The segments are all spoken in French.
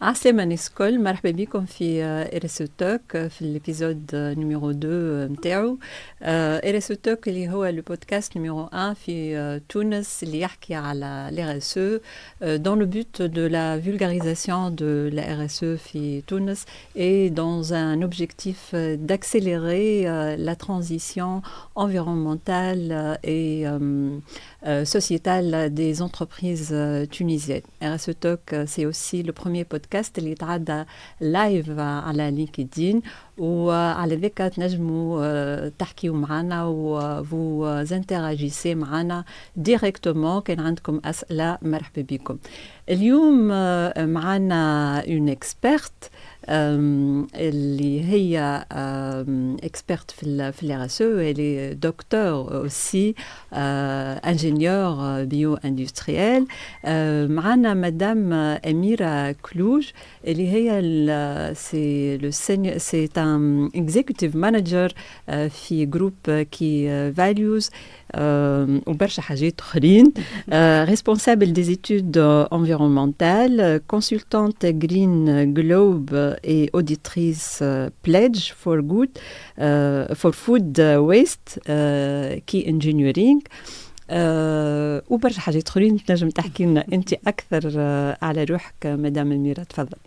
عسلامة الناس الكل، مرحبا بكم في ارسو توك في الابيزود نيميرو 2 نتاعو. ارسو توك اللي هو لو بودكاست نيميرو 1 في تونس اللي يحكي على l'RSE dans le but de la vulgarisation de la RSE في تونس et dans un objectif d'accélérer la transition environnementale et sociétale des entreprises tunisiennes. RSE Talk, c'est aussi le premier podcast اللي يتعدى لايف على لينكدين وعلى ذلك تنجموا تحكيوا معنا وفو انتراجيسي معنا ديريكتومون. كان عندكم أسئلة مرحبا بكم. اليوم معنا اون اكسبيرت اللي هي اكسبيرت في الRSE. Elle est docteur aussi, ingénieure bio-industrielle. معنا مدام أميرة كلوج اللي هي c'est un executive manager في جروب كي values وبرشا حاجات أخرين. Responsable des études environnementales, consultante Green Globe et auditrice Pledge for Good, for Food Waste, Key Engineering. وبرشا حاجات أخرين تنجم تحكي لنا أنت أكثر على روحك مدام أميرة، تفضل.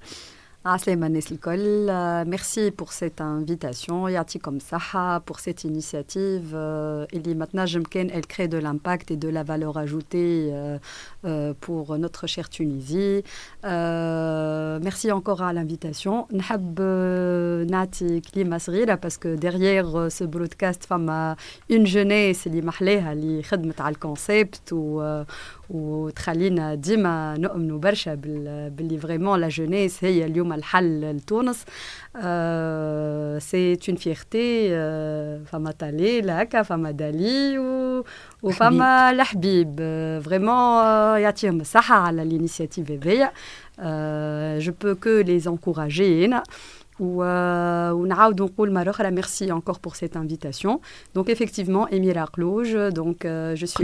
Aslema الناس الكل, merci pour cette invitation, يعطيكم صحة pour cette initiative اللي متنجم كان elle crée de l'impact et de la valeur ajoutée pour notre chère Tunisie. Merci encore à l'invitation. نحب نعطي كلمة صغيرة parce que derrière ce broadcast فما une jeunesse اللي محلاها اللي خدمت على الكونسيبت وتخلينا ديما نؤمنوا برشا باللي فريمون لا جونيس هي اليوم الحل لتونس. سي اون فيرتي. فما تالي هكا، فما دالي وفما الحبيب فريمون يعطيهم الصحة على الانيشيتيف هذيا. جو بو كو لي انكوراجي هنا ونعاود نقول مرة أخرى merci encore pour cette invitation. Donc effectivement Emira Klouj, donc je suis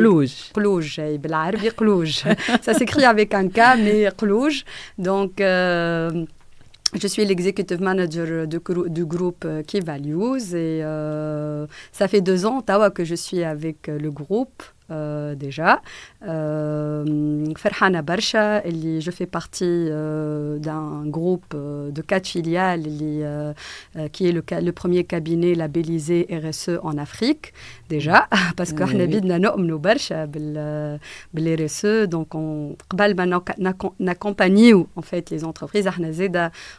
Klouj بالعربي Klouj. Ça s'écrit avec un K mais Klouj. Donc je suis l'executive manager du groupe Key Values et ça fait 2 ans tawa que je suis avec le groupe. Déjà. Ferhana Barsha, je fais partie d'un groupe de 4 filiales qui est le premier cabinet labellisé RSE en Afrique, déjà, parce qu'on a بدنا نؤمنوا برشا بالRSE, donc قبل ما نaccompagner en fait les entreprises,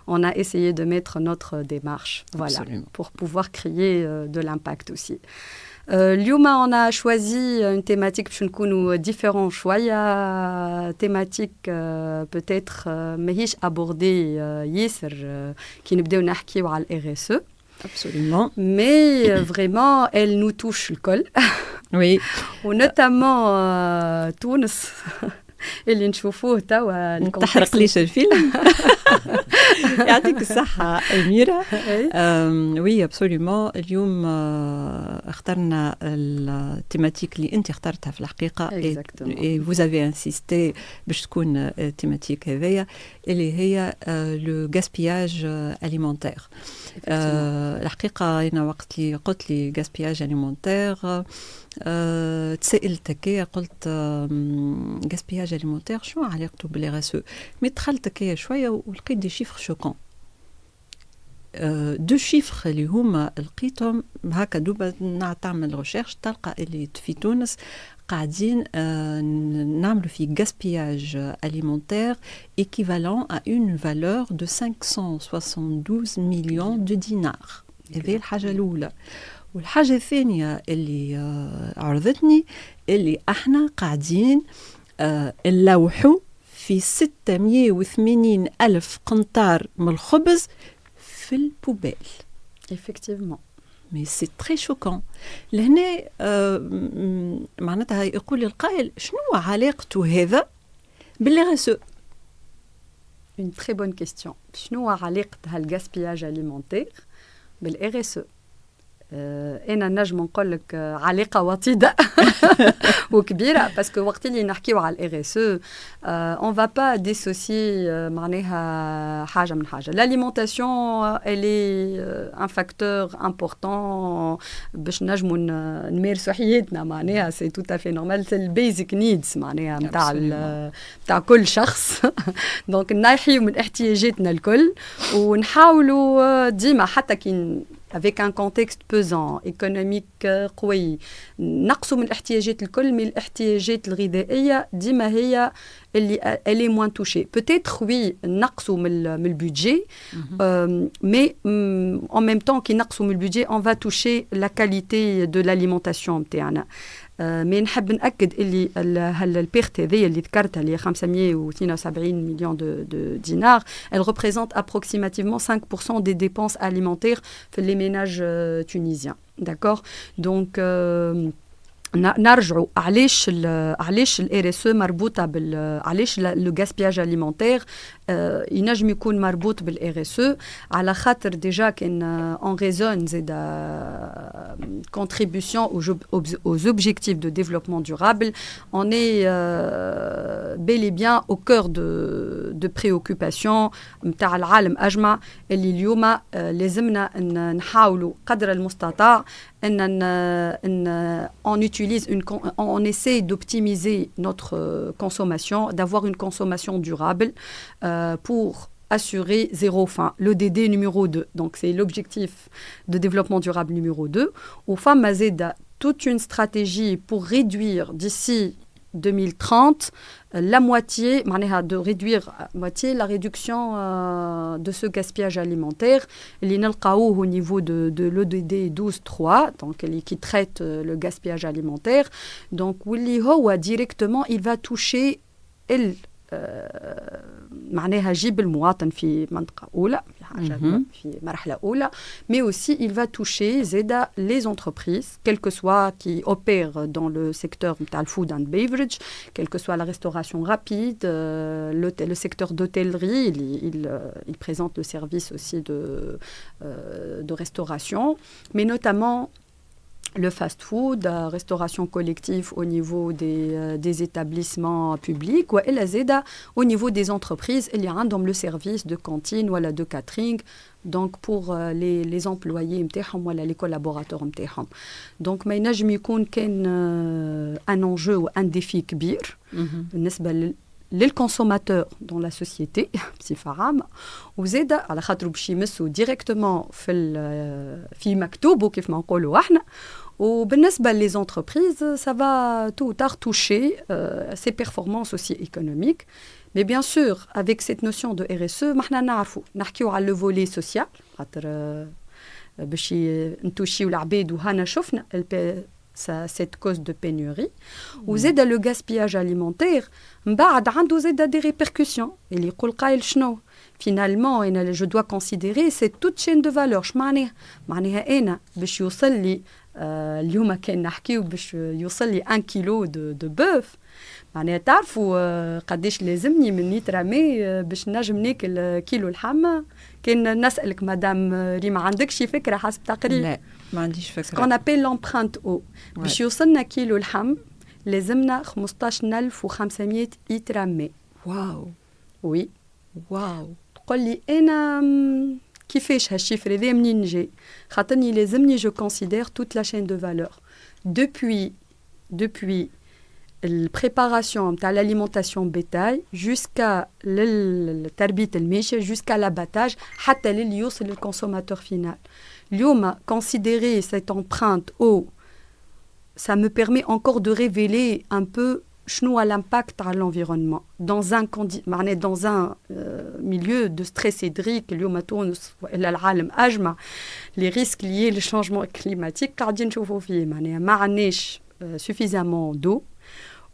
on a essayé de mettre notre démarche, voilà, pour pouvoir créer de l'impact aussi. اليوم on a choisi une thématique باش نكونوا différents شوية. thématique peut-être ماهيش abordée ياسر كي نبداو نحكيو على الRSE. Absolument. Mais vraiment elle nous touche الكل. Oui. ونوتامون تونس اللي نشوفوه توا. تحرق ليش الفيلم. يعطيك الصحة أميرة. Oui, absolument. اليوم اخترنا التيماتيك اللي أنت اخترتها في الحقيقة. Et vous avez insisté باش تكون التيماتيك هذيا اللي هي le gaspillage alimentaire. الحقيقة أنا وقت اللي قلت لي gaspillage alimentaire تسألت كي قلت gaspillage alimentaire شو علاقته بالRSE؟ مي دخلت كي شوية ولقيت دي شيفر شوكون. 2 شيفر اللي هما لقيتهم هكا دوبا تعمل ريشيرش تلقى اللي في تونس قاعدين نعملوا في gaspillage alimentaire équivalent à une valeur de 572 millions de dinars. هذه الحاجة الأولى. والحاجة الثانية اللي عرضتني اللي احنا قاعدين نلوحوا في 680 ألف قنطار من الخبز في البوبيل. Effectivement. Mais c'est très choquant. لهنا معناتها يقول القائل شنو علاقته هذا بالRSE؟ Une très bonne question. شنو علاقة هالgaspillage alimentaire بالRSE؟ انا نجم نقول لك علاقه وطيده وكبيره باسكو وقت اللي نحكيو على الاي اس او اون va pas dissocier معناها حاجه من حاجه. l'alimentation elle est un facteur important باش نجموا نمارسوا حياتنا معناها سي تو افي نورمال سي البيزك نيدز معناها نتاع كل شخص دونك نحيو من احتياجاتنا الكل ونحاولوا ديما حتى كي avec un contexte pesant, économique قوي نقصوا من الاحتياجات الكل من الاحتياجات الغذائية ديما هي اللي elle est moins touchée. Peut-être oui نقصوا من البودجي mais en même temps كي نقصوا من البودجي on va toucher la qualité de l'alimentation نتاعنا. مي نحب نأكد اللي البيرت هذه اللي ذكرتها اللي 572 مليون de dinars, elle représente approximativement 5% des dépenses alimentaires في les ménages tunisiens. D'accord? Donc نرجعوا علاش الار اس او مربوطه علاش لو غاسبياج اليمونتير ينجم يكون مربوط بالار اس او على خاطر ديجا كان اون ريزون زيد contribution aux objectifs de développement durable, on est bel et bien au cœur de préoccupations نتاع العالم أجمع اللي اليوم لازمنا نحاولوا قدر المستطاع on essaie d'optimiser notre consommation, d'avoir une consommation durable pour assurer zéro faim. L'ODD numéro 2, donc c'est l'objectif de développement durable numéro 2. Au FAMAZEDA, toute une stratégie pour réduire d'ici 2030 la moitié, de réduire à moitié la réduction de ce gaspillage alimentaire. Au niveau de l'ODD 12.3, donc qui traite le gaspillage alimentaire. Donc, directement, il va toucher معناها جيب المواطن في منطقة أولى في مرحلة أولى mais aussi il va toucher زيدا les entreprises quel que soit qui opèrent dans le secteur نتاع food and beverage, quelle que soit la restauration rapide, le secteur d'hôtellerie, il présente le service aussi de restauration, mais notamment le fast-food, la restauration collective au niveau des établissements publics, ou au niveau des entreprises, il y a le service de cantine ou de catering, donc pour les employés ou les collaborateurs. Donc, il y a un enjeu ou un défi كبير les consommateurs dans la société بصفة عامة وزيدا على خاطر باش يمسوا ديريكتومون في مكتوب وكيف ما نقولوا احنا وبالنسبة les entreprises ça va tout ou tard toucher ses performances aussi économiques. Mais bien sûr avec cette notion de RSE ما احنا نعرفوا نحكيو على le volet social خاطر باش نتوشيو العباد وهنا شفنا cette cause de pénurie. Ou zeda le gaspillage alimentaire, m'ba'ad عنده zeda des répercussions. Il يقول قايل شنو؟ Finalement, je dois considérer c'est toute chaîne de valeur. معناها أنا باش يوصل لي اليوم كان نحكيو باش يوصل لي 1 كيلو de bœuf. معناها تعرفوا قداش لازمني من يترمي باش نجم ناكل كيلو لحمة. كان نسألك مدام ريما عندكش فكرة حسب تقرير؟ لا ما عنديش فكرة. Ce qu'on appelle l'empreinte eau. باش يوصلنا كيلو لحم لازمنا 15500 يترمي. واو. وي. واو. تقول لي أنا كيفاش هالشيفر هذا منين جاي؟ خاطرني لازمني je considère toute la chaîne de valeur. Depuis la préparation de l'alimentation bétail jusqu'à التربية الماشية jusqu'à l'abattage حتى اللي يوصل للconsommateur final. اليوم considérer cette empreinte eau, ça me permet encore de révéler un peu شنو l'impact à l'environnement dans un milieu de stress hydrique اليوم تونس وإلا العالم أجمع les risques liés au changement climatique قاعدين نشوفوا فيه معناها ما عندناش suffisamment d'eau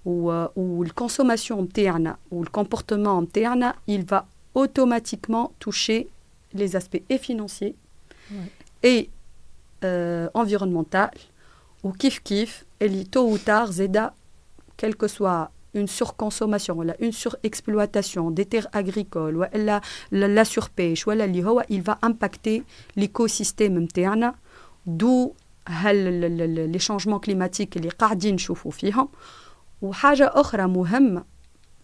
ou la consommation نتاعنا ou le comportement نتاعنا il va automatiquement toucher les aspects et financiers et environnemental ou kiff اللي tôt ou tard زيدا quelle que soit une surconsommation ou une surexploitation des terres agricoles ou la surpêche ou il va impacter l'écosystème نتاعنا d'où les changements climatiques اللي قاعدين نشوفوا فيهم وحاجة أخرى مهمة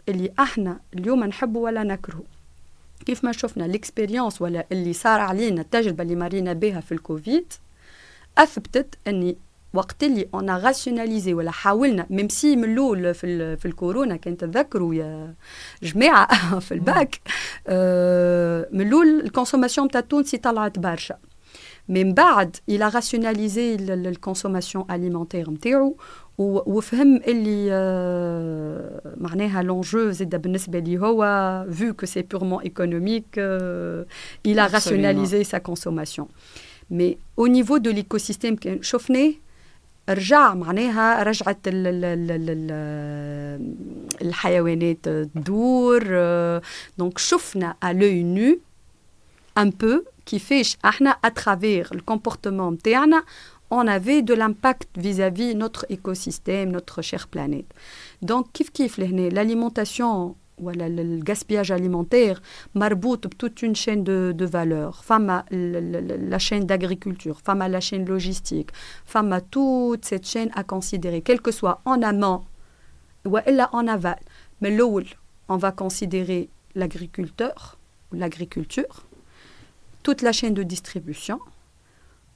اللي احنا اليوم نحب ولا نكره كيف ما شفنا الاكسبيرينس ولا اللي صار علينا التجربة اللي مرينا بها في الكوفيد أثبتت أني وقت اللي أنا راسيوناليزي ولا حاولنا ممسي من الأول في الكورونا كنت تذكروا يا جماعة في الباك من الأول الكونسوماسيون تاع تونسي طلعت برشا من بعد il a rationalisé الكونسوماسيون alimentaire نتاعو وفهم اللي معناها l'enjeu زاد بالنسبة لي هو vu que c'est purement économique il a rationalisé sa consommation mais au niveau de l'écosystème شفناه رجعت الحيوانات تدور donc شفنا à l'œil nu un peu كيفاش احنا à travers le comportement نتاعنا on avait de l'impact vis-à-vis notre écosystème, notre chère planète. Donc, kif لهنا l'alimentation ou le gaspillage alimentaire marbout toute une chaîne de valeurs. Femme la chaîne d'agriculture, femme la chaîne logistique, femme toute cette chaîne à considérer, quel que soit en amont ou en aval. Mais l'eau, on va considérer l'agriculteur ou l'agriculture, toute la chaîne de distribution,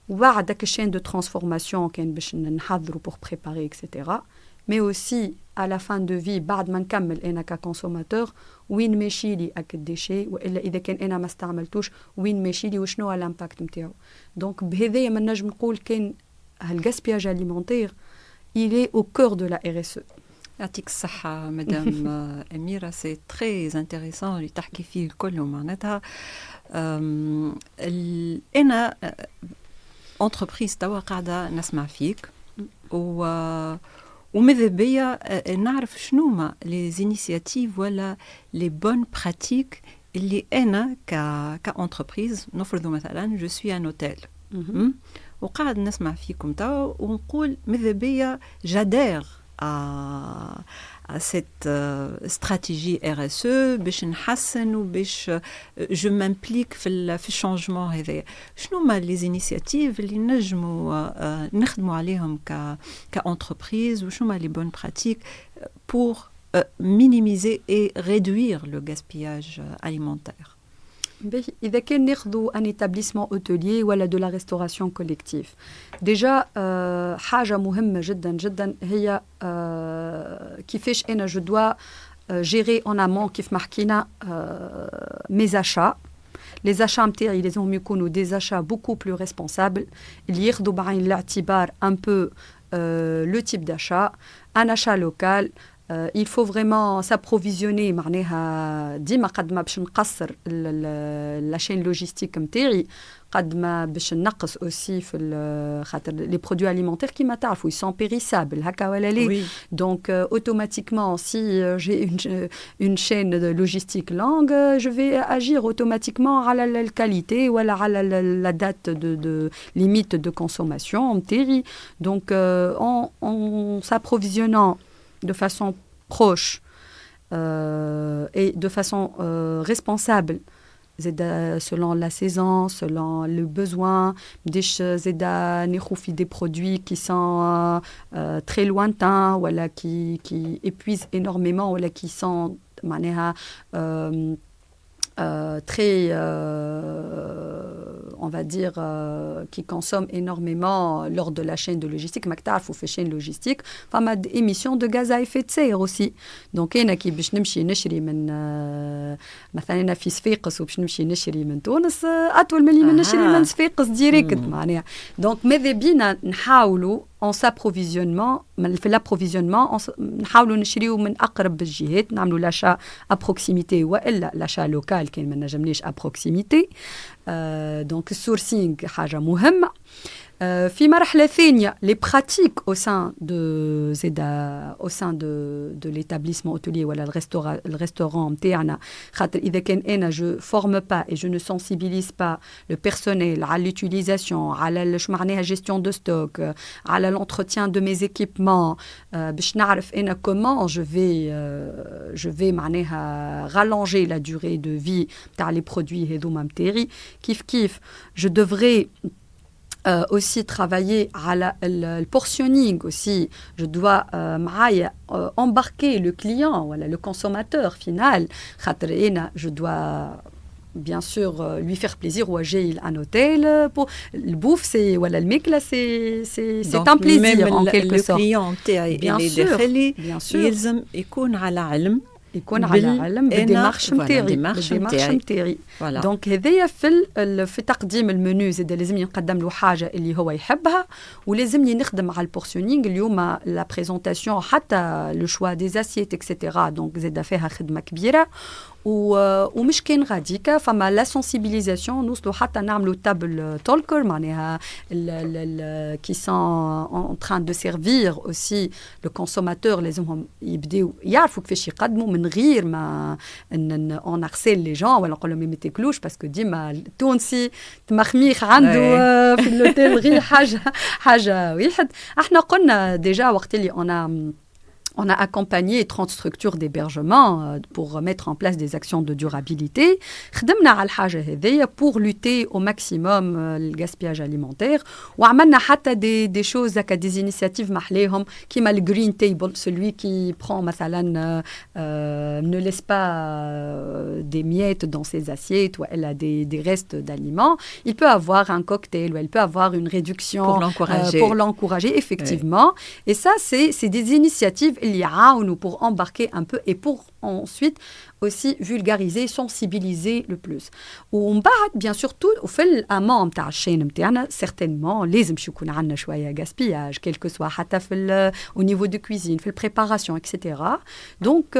وبعد chaîne de transformation كان باش نحضروا pour préparer etc. mais aussi à la fin de vie بعد ما نكمل انا ككونسوماتور وين ماشي لي الديشي والا اذا كان انا ما استعملتوش وين ماشي لي وشنو هو الامباكت نتاعو دونك بهذايا ما نجم نقول كان الغاسبياج alimentaire il est au cœur de la RSE. يعطيك الصحة مدام أميرة سي تري انتريسون اللي تحكي فيه الكل معناتها أنا entreprise توا قاعدة نسمع فيك وماذا بيا نعرف شنو ما لي انيشياتيف ولا لي بون براتيك اللي أنا كانتربريز نفرض مثلا جو سوي ان اوتيل وقاعد نسمع فيكم توا ونقول ماذا بيا جادير à cette stratégie RSE باش نحسن وباش je m'implique في الشانجمون هذا شنو ما لي انيشياتيف اللي نجموا نخدموا عليهم كانتربريز وشنو ما لي بون براتيك pour minimiser et réduire le gaspillage alimentaire. إذا كان ناخذوا un établissement hôtelier ولا de la restauration collective déjà حاجة مهمة جدا جدا هي كيفاش أنا je dois gérer en amont كيف ما حكينا mes achats les achats نتاعي لازم يكونوا des achats beaucoup plus responsables اللي ياخذوا بعين الاعتبار un peu le type d'achat un achat local. Il faut vraiment s'approvisionner معناها ديما قد ما باش نقصر la chaîne logistique نتاعي قد ما باش نقص aussi في خاطر les produits alimentaires كيما تعرفوا ils sont périssables هكا ولا لا donc automatiquement si j'ai une chaîne logistique longue je vais agir automatiquement على الqualité ولا على la date de limite de consommation نتاعي donc en s'approvisionnant de façon proche et de façon responsable selon la saison, selon le besoin des produits qui sont très lointains ou qui épuisent énormément ou qui sont très on va dire qui consomment énormément lors de la chaîne de logistique مكتعرفوا في chaîne logistique فما émissions de gaz à effet de serre aussi donc أنا كي باش نمشي نشري من مثلا أنا في صفاقس وباش نمشي نشري من تونس أطول من اللي من نشري من صفاقس ديريكت معناها donc ماذا بينا نحاولوا en s'approvisionnement في l'approvisionnement نحاولوا نشريو من أقرب الجهات نعملوا l'achat à proximité وإلا l'achat local كان ما نجمناش à proximité donc sourcing حاجة مهمة في مرحلة ثانية les pratiques au sein de l'établissement hôtelier ولا le restaurant نتاعنا خاطر إذا كان أنا je forme pas et je ne sensibilise pas le personnel على l'utilisation على شو معناها gestion de stock على l'entretien de mes équipements باش نعرف أنا comment je vais معناها rallonger la durée de vie تاع les produits هذوما نتاعي كيف je devrais aussi travailler à le portionning aussi. Je dois embarquer le client, voilà, le consommateur final. Je dois bien sûr lui faire plaisir ou j'ai un hôtel pour le bouffe, c'est voilà, le mec là c'est un plaisir en quelque sorte. Le client bien sûr يلزم يكون على علم يكون على علم بالديمارش نتاعي. دونك هذايا في تقديم المنيو زاد لازم يقدم له حاجه اللي هو يحبها ولازم نخدم على البورسيونينغ اليوم لا بريزونطاسيون حتى لو شوا دي اسيت اكسيتيرا دونك زاد فيها خدمه كبيره ومش كان غاديكا فما لا سنسيبيليزاسيون نوصلوا حتى نعملوا تابل تولكر معناها كي سون ان تران دو سيرفير اوسي لو كونسوماتور لازمهم يبداو يعرفوا كيفاش يقدموا من غير ما اون ارسيل لي جون ولا نقول لهم ما تاكلوش باسكو ديما التونسي تمخميخ عنده في الاوتيل غير حاجه واحد. احنا قلنا ديجا وقت اللي on a accompagné 30 structures d'hébergement pour mettre en place des actions de durabilité. خدمنا على الحاجة هذية pour lutter au maximum le gaspillage alimentaire. وعملنا حتى des choses, des initiatives محليهم كيما le green table, celui qui prend مثلا ne laisse pas des miettes dans ses assiettes ou elle a des restes d'aliments. Il peut avoir un cocktail ou elle peut avoir une réduction pour l'encourager effectivement. Oui. Et ça, c'est des initiatives pour embarquer un peu et pour ensuite aussi vulgariser, sensibiliser le plus. ومن بعد bien sûr tout وفي الامام تاع الشين نتاعنا certainement لازم يكون عندنا شويه gaspillage quel que soit حتى في au niveau de cuisine في préparation etc. Donc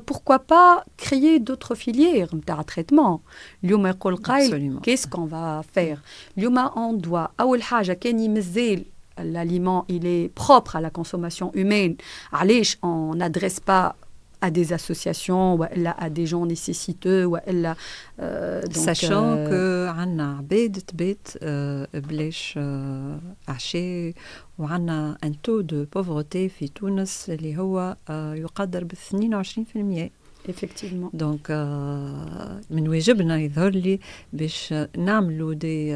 pourquoi pas créer d'autres filières نتاع traitement. اليوم يقول قايل qu'est-ce qu'on va faire. اليوم on doit اول حاجه كان يمزال l'aliment, il est propre à la consommation humaine. Allez, on n'adresse pas à des associations ou à des gens nécessiteux. Sachant que عنا عباد تبات بلاش عشاء وعنا un taux de pauvreté في تونس اللي هو يقدر ب 22%. Effectivement. Donc, من واجبنا يظهر لي باش نعملوا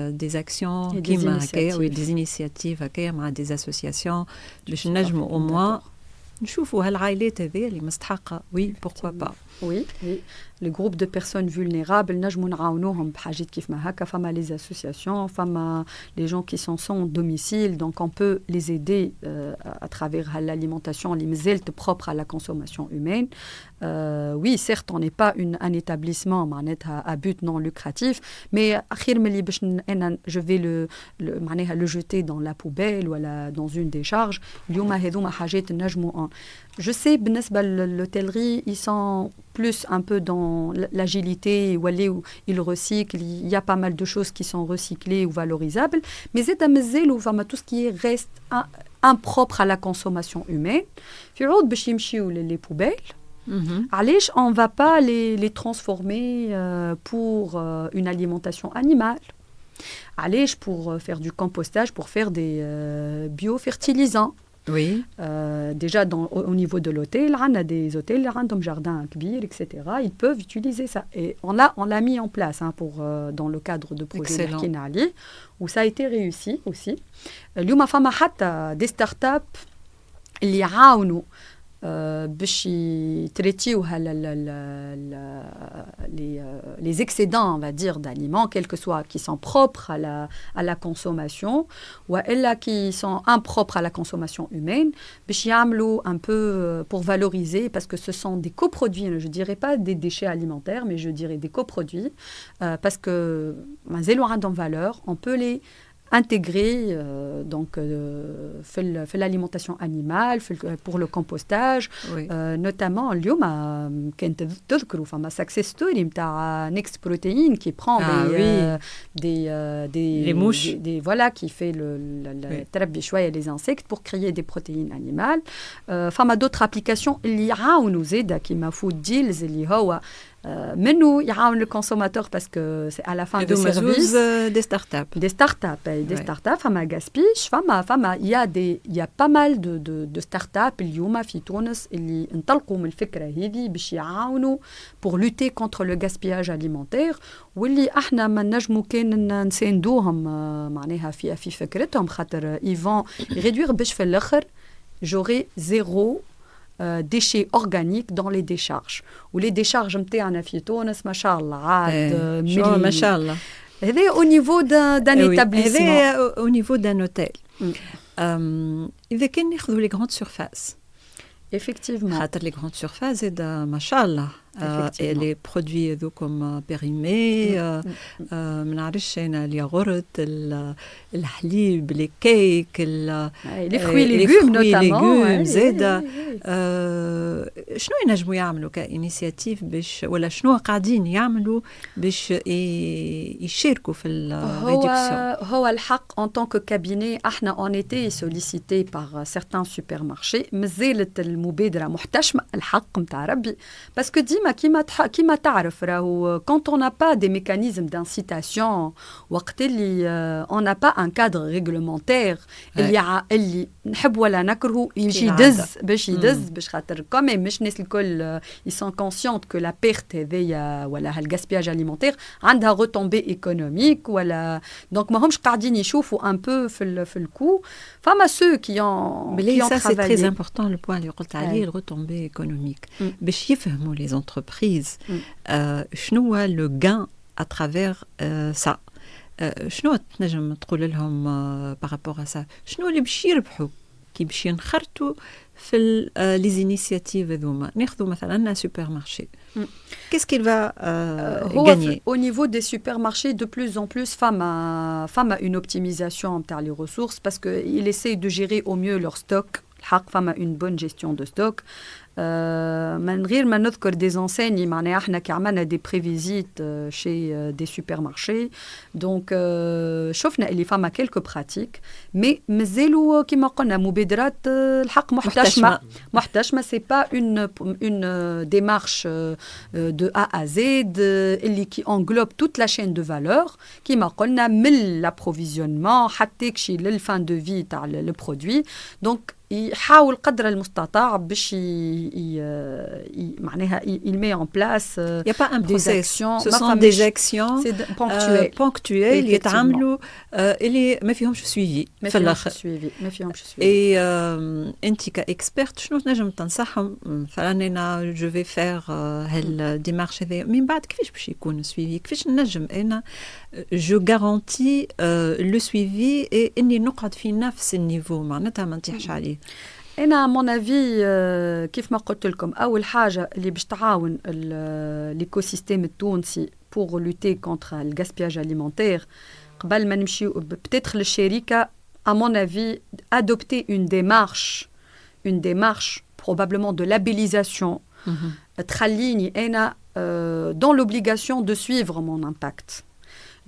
des actions كيما هكايا des initiatives هكايا مع des associations باش نجموا au moins نشوفوا هالعائلات هذه اللي مستحقة. Oui, pourquoi pas. Oui. Le groupe de personnes vulnérables, نجموا نعاونوهم بحاجات كيف ما هكا. فما les associations, فما les gens qui sont sans domicile, donc on peut les aider à travers l'alimentation اللي مازالت propre à la consommation humaine. Oui, certes, on n'est pas un établissement à but non lucratif, mais أخير ملي باش je vais le jeter dans la poubelle ou dans une décharge. اليوم هذوما حاجات نجموا. Je sais, بالنسبة l'hôtellerie, ils sont plus un peu dans l'agilité, où ils recyclent, il y a pas mal de choses qui sont recyclées ou valorisables, mais c'est à mesure où tout ce qui reste impropre à la consommation humaine. Les poubelles, on ne va pas les transformer pour une alimentation animale. Pour faire du compostage, pour faire des biofertilisants. Oui. Déjà au niveau de l'hôtel, on a des hôtels, on a un jardin كبير, etc. Ils peuvent utiliser ça. Et on l'a mis en place dans le cadre de projet Kinali, où ça a été réussi aussi. اليوم فما حتى des startups اللي يعاونوا باش يتريتيوها les excédents, on va dire, d'aliments, quels que soient, qui sont propres à la consommation, ou qui sont impropres à la consommation humaine, باش يعملوا un peu pour valoriser, parce que ce sont des coproduits, je ne dirais pas des déchets alimentaires, mais je dirais des coproduits, parce que مازالوا عندهم valeur, on peut les intégrer fait l'alimentation animale pour le compostage. Oui. Notamment اليوم كنت تذكروا فما success story نتاع Next Protein qui prend des mouches voilà qui fait تربي شويه les insectes pour créer des protéines animales. فما d'autres applications اللي يعاونوا زاده كيما food deals اللي هو منه يعاون le consommateur parce que c'est à la fin du service des startups des startups فما gaspillage فما il y a pas mal de startups اليوم في تونس اللي انطلقوا من الفكرة هذه باش يعاونوا pour lutter contre le gaspillage alimentaire واللي احنا ما نجموا كان نساندوهم معناها في فكرتهم خاطر ils vont réduire باش في الاخر j'aurai zéro déchets organiques dans les décharges ou les décharges نتاعنا في تونس ما شاء الله عاد ما شاء الله هذا au niveau d'un établissement هذا au niveau d'un hôtel إذا كان ناخذوا les grandes surfaces effectivement خاطر les grandes surfaces هذا ما شاء الله les produits هذوكم périmés ما نعرفش انا الياغورت الحليب لي كيك les fruits légumes notamment زاده شنو ينجموا يعملوا كإنيسياتيف باش ولا شنو قاعدين يعملوا باش يشاركوا في الريدكسيون هو الحق en tant que cabinet احنا on était sollicité par certains supermarchés مازالت المبادره محتشمه الحق نتاع ربي باسكو ديما كيما تعرف راهو quand on n'a pas des mécanismes d'incitation وقت اللي on n'a pas un cadre réglementaire اللي نحب ولا نكره يجي يدز باش خاطر كمان مش الناس الكل ils sont conscients que la perte هذيا ولا الجاسبياج alimentaire عندها retombée économique ولا donc ما همش قاعدين يشوفوا un peu في الكو فما ceux qui ont ça c'est très important le point اللي قلت عليه retombée économique باش يفهموا les entreprises شنو هو le gain à travers ça شنو تنجم تقول لهم par rapport à ça شنو اللي باش يربحوا كي باش ينخرطوا في les initiatives هذوما ناخذوا مثلا un supermarché qu'est-ce qu'il va gagner au niveau des supermarchés de plus en plus femme a une optimisation نتاع les ressources parce que ils essayent de gérer au mieux leur stock الحق فما une bonne gestion de stock من غير ما نذكر des enseignes معناها احنا كي عملنا des prévisites chez des supermarchés donc شفنا اللي فما quelques pratiques mais مازالوا كما قلنا مبادرات الحق محتشمه c'est pas une démarche de A à Z اللي qui englobe toute la chaîne de valeur كما قلنا من l'approvisionnement حتى كشي للفان دو في تاع le produit donc يحاول قدر المستطاع باش معناها il met en place il y a pas un process ce sont des actions ponctuelles يتعاملوا اللي ما فيهمش سويفي في الاخر ما فيهمش سويفي اي انت كاكسبيرت شنو تنجم تنصحهم مثلا انا جو في فير هالديمارش هذه من بعد كيفاش باش يكون سويفي كيفاش نجم انا جو غارانتي لو سويفي اني نقعد في نفس النيفو معناتها ما نطيحش عليه أنا mon avis كيف ما قلت لكم أول حاجة اللي باش تعاون l'écosystème التونسي pour lutter contre le gaspillage alimentaire قبل ما نمشي peut-être للشركة à mon avis adopter une démarche probablement de labellisation تخليني أنا dans l'obligation de suivre mon impact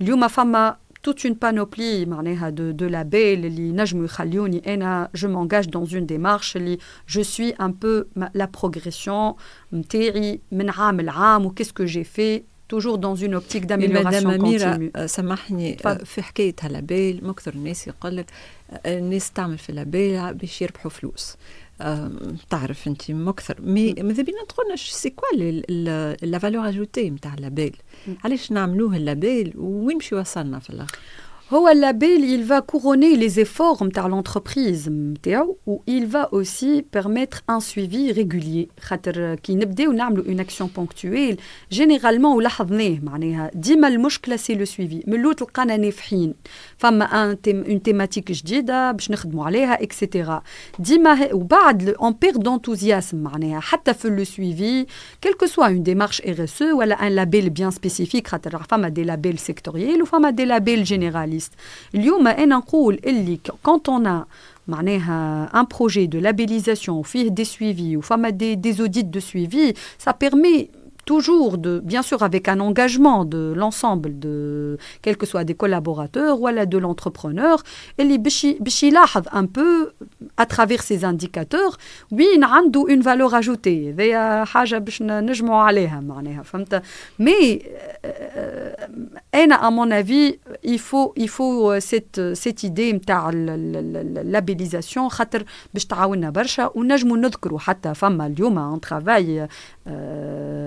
اليوم فما toute une panoplie de labels اللي نجموا يخليوني أنا je m'engage dans une démarche اللي je suis un peu la progression نتاعي من عام لعام و qu'est-ce que j'ai fait toujours dans une optique d'amélioration continue. سامحني في حكاية هاللابيل مكثر الناس يقولك الناس تعمل في اللابيل باش يربحوا فلوس تعرف انت مكثر ماذا بينا تقولنا سي كوا لا فالور اجوتي نتاع اللابيل علاش نعملوه اللابيل وين باش يوصلنا في الاخر هو اللابيل il va couronner les efforts نتاع l'entreprise نتاعو و il va aussi permettre un suivi régulier خاطر كي نبداو نعملوا une action ponctuelle généralement ولاحظناه معناها ديما المشكله سي لو سويفي من الاول تلقانا نافحين فما une thématique جديده باش نخدموا عليها اكسيتيرا ديما وبعد on perd d'enthousiasme معناها حتى في لو سويفي quel que soit une démarche RSE ولا un label bien spécifique خاطر فما des labels sectoriels وفما des labels généralistes اليوم أنا نقول اللي quand on a معناها un projet de labellisation فيه des suivis ou فما des audits de suivi ça permet toujours, bien sûr avec un engagement de l'ensemble, quels que soient des collaborateurs ou de l'entrepreneur, اللي باش يلاحظ un peu à travers ces indicateurs وين عنده une valeur ajoutée. هذه حاجة باش نجمعوا عليها معناها فهمت. Mais أنا à mon avis il faut cette idée نتاع اللابيليزاسيون خاطر باش تعاوننا برشا ونجموا نذكروا حتى فما اليوم on travaille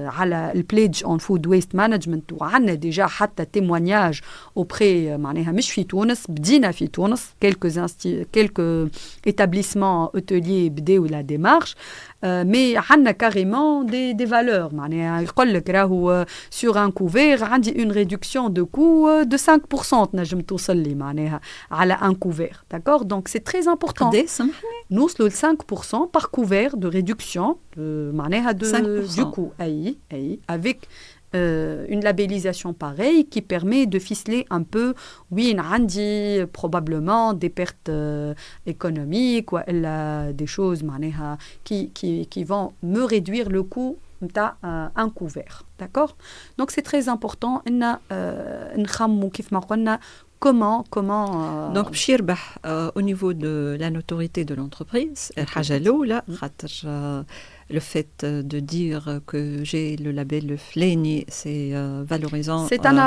على البليدج اون فود ويست مانجمنت وعندنا ديجا حتى تيموانياج اوبري معناها مش في تونس بدينا في تونس كيلكو établissements hôteliers بداو لا ديمارش مي عندنا كاريمون دي فالور معناها يقول لك راهو سور ان كوفير عندي اون ريدكسيون دو كو دو 5% تنجم توصل لي معناها على ان كوفير داكور دونك سي تري امبورطون قداش سامحني نوصلوا ل 5% par couvert de réduction معناها du coût أي avec une labellisation pareille qui permet de ficeler un peu oui عندي probablement des pertes économiques ou des choses معناها qui vont me réduire le coût نتاع un couvert d'accord donc c'est très important ان نخمو كيف ما قلنا comment donc باش يربح au niveau de la notoriété de l'entreprise الحاجة الأولى خاطر le fait de dire que j'ai le label le Fléni, c'est valorisant. C'est un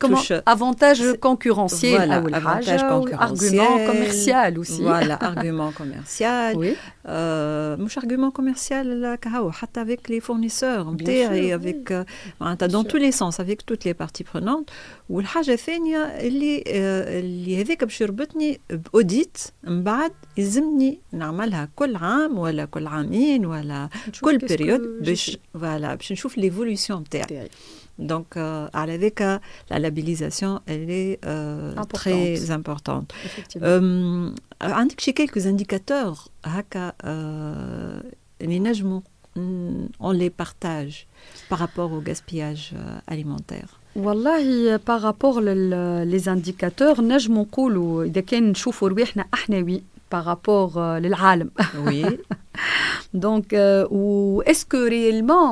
touche, avantage concurrentiel. Voilà, avantage concurrentiel. Argument commercial aussi. Voilà, argument commercial. Oui. Mouch argument commercial, حتى avec les fournisseurs, et avec, dans tous les sens, avec toutes les parties prenantes. والحاجة الثانية اللي هذاك باش يربطني بأوديت من بعد يلزمني نعملها كل عام ولا كل عامين ولا كل بيريود باش نشوف l'évolution نتاعي. Donc, على ذاك la labellisation elle est très importante. عندك شي quelques indicateurs هكا اللي نجموا on les partage par rapport au gaspillage alimentaire. والله par rapport les indicateurs نجم نقولوا إذا كان نشوفوا رواحنا احنا par rapport للعالم. Oui. Donc, est-ce que réellement,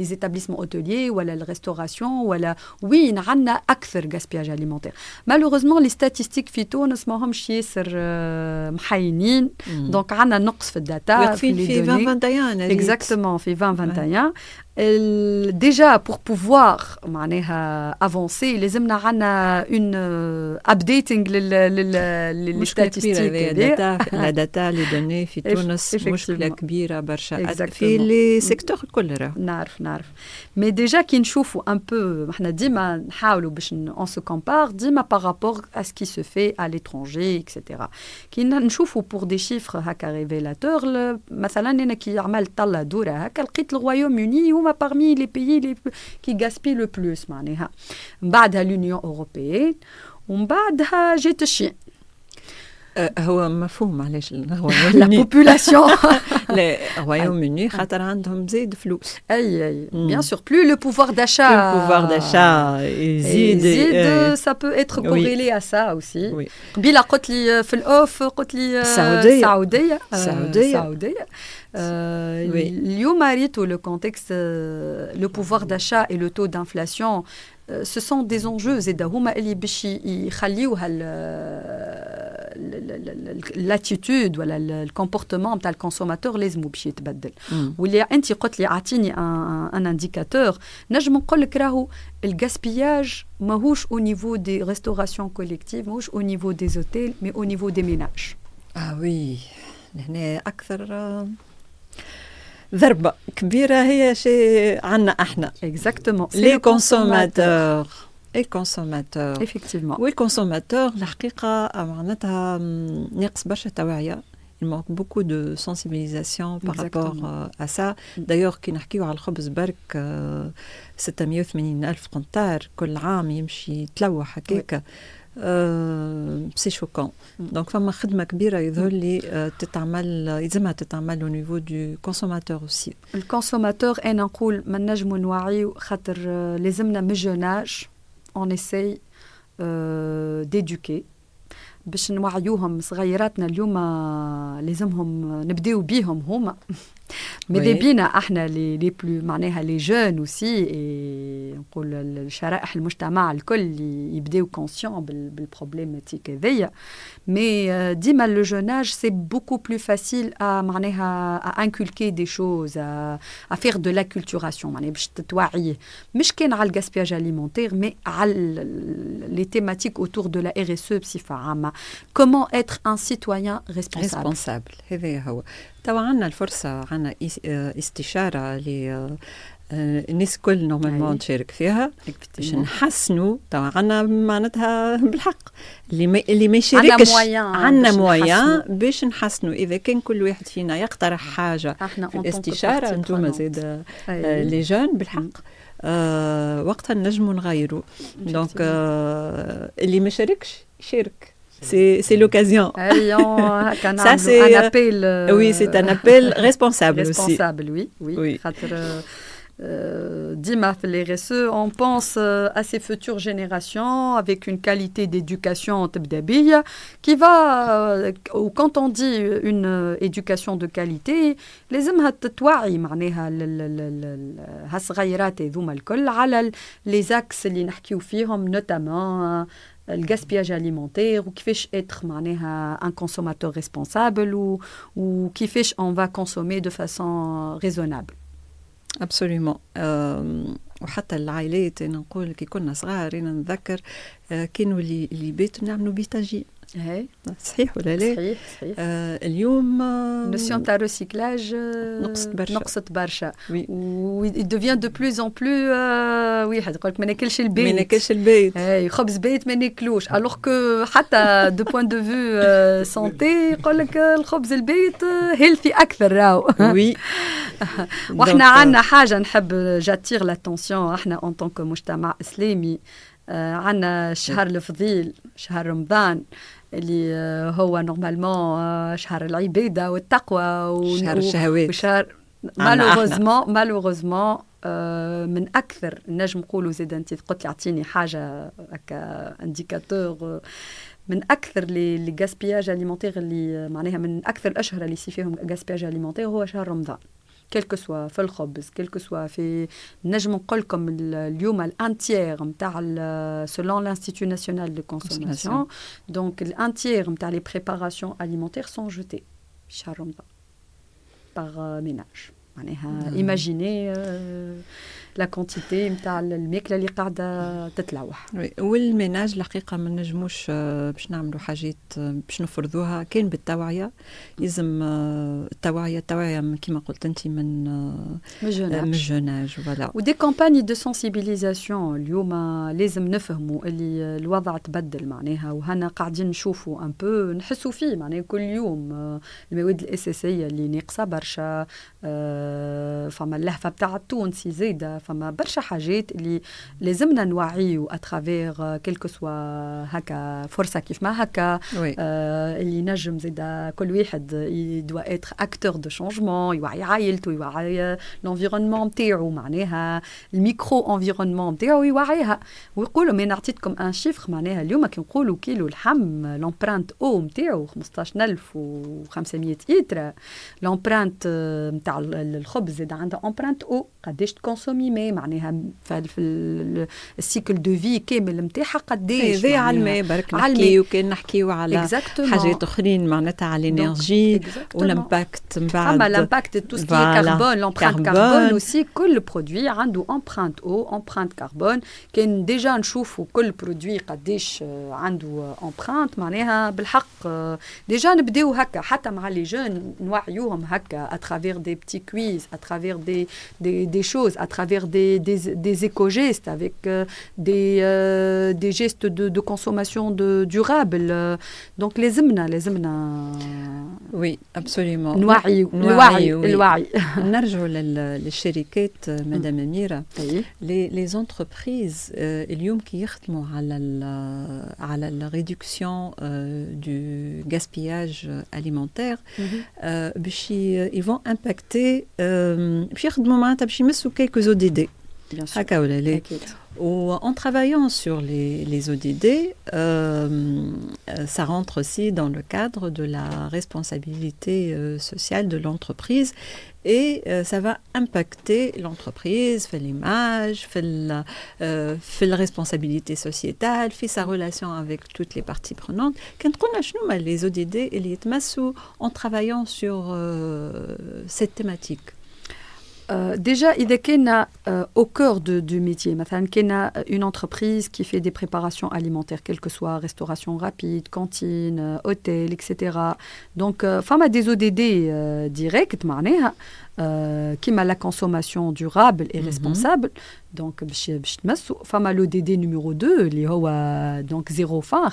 les établissements hôteliers ou la restauration, oui, il y a أكثر gaspillage alimentaire. Malheureusement, les statistiques في تونس ما همش ياسر محينين. Donc, عندنا نقص في الداتا. في 2021. Exactement, في 2021. Déjà, pour pouvoir avancer, les hommes n'ont une updating les statistiques. La data, les données, في تونس مشكلة كبيرة برشا في les secteurs كلها. نعرف. Mais déjà, qui نشوفوا un peu, احنا ديما نحاولوا باش on se compare ديما par rapport à ce qui se fait à l'étranger, etc. كي نشوفوا pour des chiffres هكا révélateurs, مثلا أنا كي عملت طلة دورة هكا لقيت الرويaume-Uni هما parmi les pays qui gaspillent le plus معناها. من بعدها l'Union européenne ومن بعدها جات الصين. هو مفهوم علاش la population الرويaume-Uni خاطر عندهم زيد فلوس. اي bien sûr plus le pouvoir d'achat يزيد ça peut être corrélé à ça aussi. قبيله قلت لي في الاوف قلت لي سعوديه اليوم ريتو le contexte le pouvoir d'achat et le taux d'inflation ce sont des enjeux زيد هما اللي باش يخليوها l'attitude ولا الكومبورتمون نتاع الكونسوماتور لازم باش يتبدل. واللي انت قلت لي اعطيني ان انديكاتور نجم نقول لك راهو الغاسبياج ماهوش au niveau des restaurations collectives ماهوش au niveau des hôtels mais au niveau des ménages. oui هنا اكثر ضربة كبيرة هي شيء عنا احنا. Exactement. Les consommateurs. Effectivement. Oui, les consommateurs, الحقيقة معناتها ناقص برشا توعية. Il manque beaucoup de sensibilisation par rapport à ça. D'ailleurs, كي نحكيو على الخبز برك 680,000 قنطار كل عام يمشي تلوح هكاك. سي شوكون دونك فما خدمه كبيره يظهر لي تتعمل يلزمها تتعمل au niveau du consommateur aussi. الكونسوماتور انا نقول ما نجموا نوعيو خاطر لازمنا من جوناج اون اساي ديدوكي باش نوعيوهم صغيراتنا اليوم لازمهم نبداو بيهم هما ماذا بينا احنا لي بلو معناها لي جون اوسي اي نقول الشرائح المجتمع الكل يبداو كونسيون بالبروبليماتيك هذيا مي ديما لو جوناج سي بوكو بلو فاسيل معناها à inculquer des choses à faire de l'acculturation معناها باش تتوعيه مش كان على الغاسبياج alimentaire mais على les thématiques autour de la RSE بصفة عامة comment être un citoyen responsable هذا هو توا عندنا الفرصة عندنا استشارة الناس كل نورمالمون تشارك فيها باش نحسنوا توا عندنا معناتها بالحق اللي ما يشاركش عندنا مويان باش نحسنوا اذا كان كل واحد فينا يقترح حاجه في الاستشاره انتم زاد لي جون بالحق وقتها نجموا نغيروا دونك اللي ما شاركش يشارك c'est l'occasion. Ça c'est un appel. Oui, c'est un appel responsable aussi. Responsable, oui. Dima les RSE, on pense à ces futures générations avec une qualité d'éducation qui va, ou quand on dit une éducation de qualité, لازمها تتوعي معناها هالصغيرات هذوما الكل على les axes اللي نحكيو فيهم notamment le gaspillage alimentaire ou كيفاش être معناها un consommateur responsable ou كيفاش on va consommer de façon raisonnable. Absolument. وحتى العائلات أنا نقول كي كنا صغار أنا نتذكر كانوا اللي بيت نعملوا بيتاجي صحيح ولا لا؟ صحيح. اليوم نوسيون تاع ريسيكلاج نقصت برشا و il devient de plus en plus واحد يقول لك ما ناكلش البيت خبز بيت ما ناكلوش alors que حتى de point de vue santé يقول لك الخبز البيت healthy أكثر راهو وي واحنا عندنا حاجة نحب جاتير لاتونسيون احنا en tant que مجتمع إسلامي عندنا الشهر الفضيل شهر رمضان اللي هو نورمالمون شهر العبادة والتقوى وشهر الشهوات وشهر مالوغوزمون من أكثر نجم نقولوا زيد أنت قلت لي أعطيني حاجة هكا انديكاتور من أكثر لي غاسبياج أليمونتير اللي معناها من أكثر الأشهر اللي يصير فيهم غاسبياج أليمونتير هو شهر رمضان كلكو سوا في الخبز كلكو سوا في نجم نقول لكم اليوم الانتيير نتاع selon l'Institut national de consommation donc l'entier نتاع les préparations alimentaires sont jetées شهر رمضان par ménage معناها imaginez لا كونتيتي نتاع الماكله اللي قاعده تتلوح والميناج الحقيقه ما نجموش باش نعملوا حاجات باش نفرضوها كان بالتوعيه لازم التوعيه كما قلت انت من الجوناج فوالا ودي كامباني دو سنسيبيليزاسيون اليوم لازم نفهموا اللي الوضع تبدل معناها وهنا قاعدين نشوفوا ان بو نحسوا فيه معناها كل يوم المواد الاساسيه اللي ناقصه برشا فما اللهفه بتاع التونسي زايده فما برشا حاجات اللي لازمنا نوعيو اترافير كلكو سوا هكا فرصه كيف ما هكا اللي نجم زيدا كل واحد يدوا اتر اكتور دو شونجمون يوعي عائلته يوعي لونفيرونمون نتاعو معناها الميكرو انفيرونمون نتاعو يوعيها ويقولوا ما نعطيتكم ان شيفر معناها اليوم كي نقولوا كيلو اللحم لومبرانت او نتاعو 15500 لتر لومبرانت نتاع الخبز زيد عنده امبرانت او قداش تكونسومي مي معناها في السيكل دو في كامل نتاعها قداش هذا على الماء برك نحكيو كان نحكيو على حاجات اخرين معناتها على الانرجي والامباكت من بعد اما الامباكت تو سكي كربون لومبرانت كربون اوسي كل برودوي عنده امبرانت او امبرانت كربون كان ديجا نشوفوا كل برودوي قداش عنده امبرانت معناها بالحق ديجا نبداو هكا حتى مع لي جون نوعيوهم هكا اترافير دي بتي كويز اترافير des choses à travers des éco-gestes, avec des gestes de consommation durable. Donc les zimna. Oui, absolument. الوعي. نرجع للشركات مدام أميرة. Les entreprises اليوم كي يخدموا على la réduction du gaspillage alimentaire باش ils vont impacter باش يخدموا معناتها باش يمسوا quelques ODD. هكا ولا لا؟ En travaillant sur les ODD, ça rentre aussi dans le cadre de la responsabilité sociale de l'entreprise et ça va impacter l'entreprise, fait l'image, fait la responsabilité sociétale, fait sa relation avec toutes les parties prenantes. Quand on a les ODD et les TMASU en travaillant sur cette thématique. Déjà, il y a au cœur du métier, il y a une entreprise qui fait des préparations alimentaires, quelle que soit restauration rapide, cantine, hôtel, etc. Donc, il y a des ODD directs, qui a la consommation durable et responsable. Donc, l'ODD numéro 2, donc zéro faim,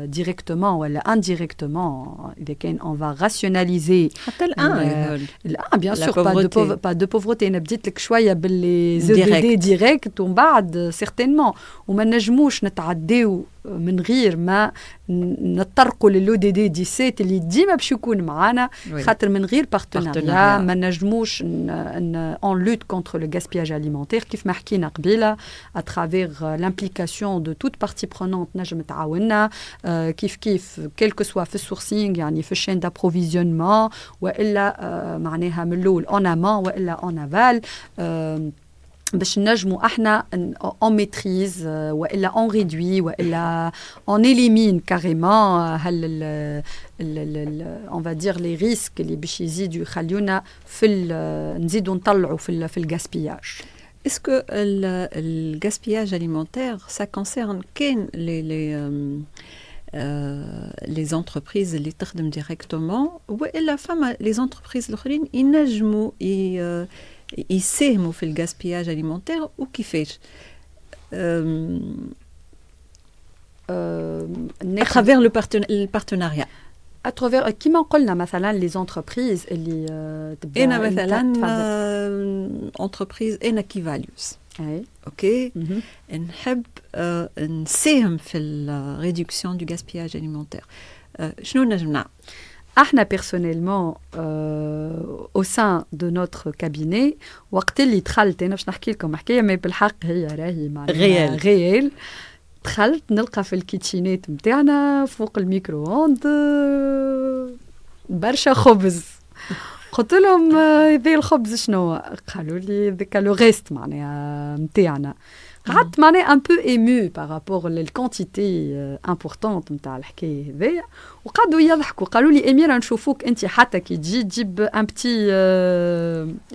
directement ou indirectement, on va rationaliser. Bien sûr, pas de pauvreté. On a dit que شوية باللي ZDD direct وبعد certainement وما نجموش نتعداو من غير ما نطرقوا للODD 17 اللي ديما باش يكون معانا خاطر من غير بارتناريا ما نجموش en lutte contre le gaspillage alimentaire كيف ما حكينا قبيله à travers l'implication de toute partie prenante نجم تعاوننا كيف quel que soit في السورسينغ يعني في الشين d'approvisionnement والا معناها من الاول en amont والا en aval باش نجموا احنا en maîtrise والا en réduit والا on élimine carrément on va dire les risques اللي باش يزيدوا يخليونا نزيدوا نطلعوا في الgaspillage. Est-ce que le gaspillage alimentaire ça concerne les entreprises اللي تخدم directement والا فما les entreprises الاخرين ينجموا يساهموا في الgaspillage alimentaire وكيفاش à travers le partenariat à travers كيما قلنا مثلا les entreprises اللي تبدا انا مثلا entreprise انا كيفاليوس اوكي نحب نساهم في الريدكسيون du gaspillage alimentaire شنو نجم نعمل احنا personnellement au sein de notre cabinet وقت اللي دخلت انا باش نحكي لكم حكايه ما بالحق هي راهي معناها غيال دخلت نلقى في الكيتشينات نتاعنا فوق الميكرووند برشا خبز قلت لهم هذا الخبز شنو قالوا لي ذاك لو ريست معناها نتاعنا قعدت معناها ان بو ايمو بارابور للكونتيتي امبورطونت نتاع الحكايه هذيا وقعدوا يضحكوا قالوا لي اميره نشوفوك انت حتى كي تجي تجيب ان